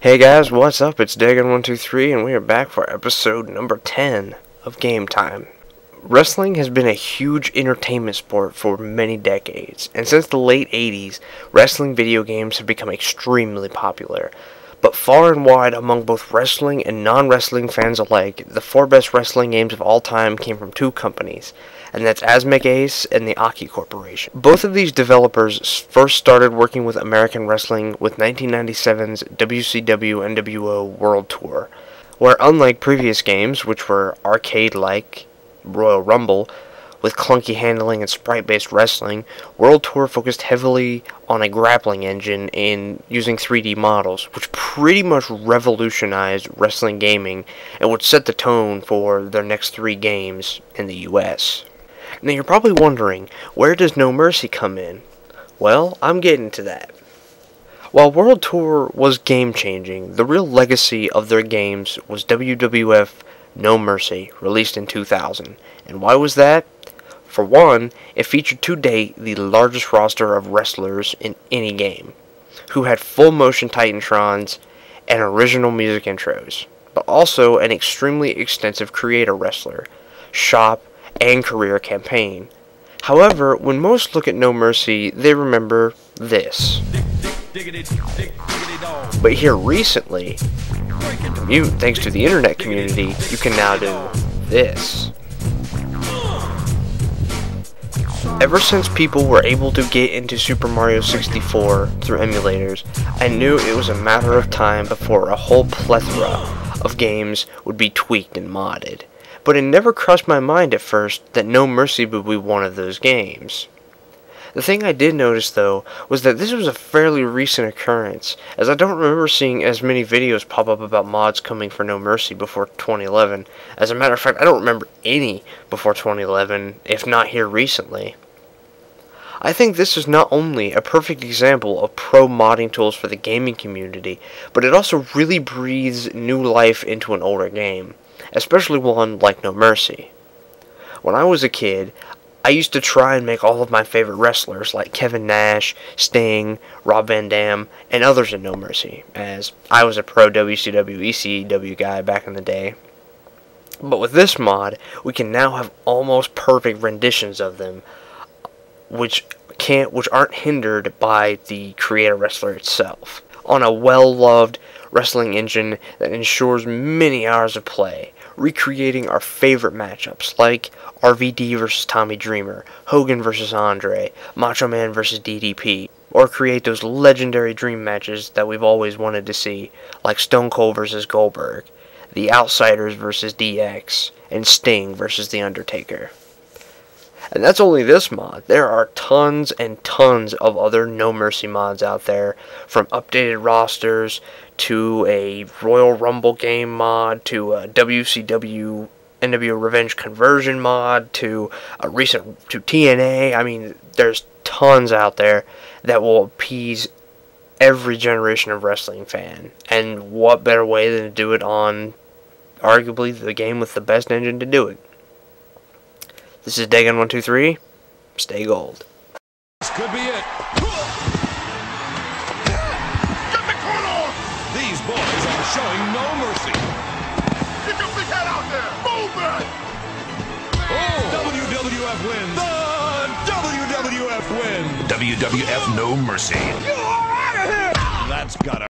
Hey guys, what's up? It's Dagon123 and we are back for episode number 10 of Game Time. Wrestling has been a huge entertainment sport for many decades, and since the late 80s, wrestling video games have become extremely popular. But far and wide among both wrestling and non-wrestling fans alike, the four best wrestling games of all time came from two companies, and that's Asmik Ace and the Aki Corporation. Both of these developers first started working with American wrestling with 1997's WCW NWO World Tour, where unlike previous games, which were arcade-like Royal Rumble, with clunky handling and sprite-based wrestling, World Tour focused heavily on a grappling engine in using 3D models, which pretty much revolutionized wrestling gaming and would set the tone for their next three games in the US. Now you're probably wondering, where does No Mercy come in? Well, I'm getting to that. While World Tour was game-changing, the real legacy of their games was WWF No Mercy, released in 2000. And why was that? For one, it featured to date the largest roster of wrestlers in any game, who had full-motion Titantrons and original music intros, but also an extremely extensive creator wrestler, shop, and career campaign. However, when most look at No Mercy, they remember this. But here recently, thanks to the internet community, you can now do this. Ever since people were able to get into Super Mario 64 through emulators, I knew it was a matter of time before a whole plethora of games would be tweaked and modded. But it never crossed my mind at first that No Mercy would be one of those games. The thing I did notice, though, was that this was a fairly recent occurrence, as I don't remember seeing as many videos pop up about mods coming for No Mercy before 2011. As a matter of fact, I don't remember any before 2011, if not here recently. I think this is not only a perfect example of pro modding tools for the gaming community, but it also really breathes new life into an older game, especially one like No Mercy. When I was a kid, I used to try and make all of my favorite wrestlers like Kevin Nash, Sting, Rob Van Dam, and others in No Mercy, as I was a pro WCW, ECW guy back in the day. But with this mod, we can now have almost perfect renditions of them, which aren't hindered by the creator wrestler itself, on a well-loved wrestling engine that ensures many hours of play, recreating our favorite matchups like RVD vs. Tommy Dreamer, Hogan vs. Andre, Macho Man vs. DDP, or create those legendary dream matches that we've always wanted to see, like Stone Cold vs. Goldberg, The Outsiders vs. DX, and Sting vs. The Undertaker. And that's only this mod. There are tons and tons of other No Mercy mods out there, from updated rosters to a Royal Rumble game mod to a WCW NWO Revenge conversion mod to TNA. I mean, there's tons out there that will appease every generation of wrestling fan. And what better way than to do it on arguably the game with the best engine to do it. This is Dagon123. Stay gold. This could be it. Get the corner! These boys are showing no mercy. Get your big head out there! Move it! Oh! WWF wins. The WWF wins. WWF No Mercy. You are out of here! That's gotta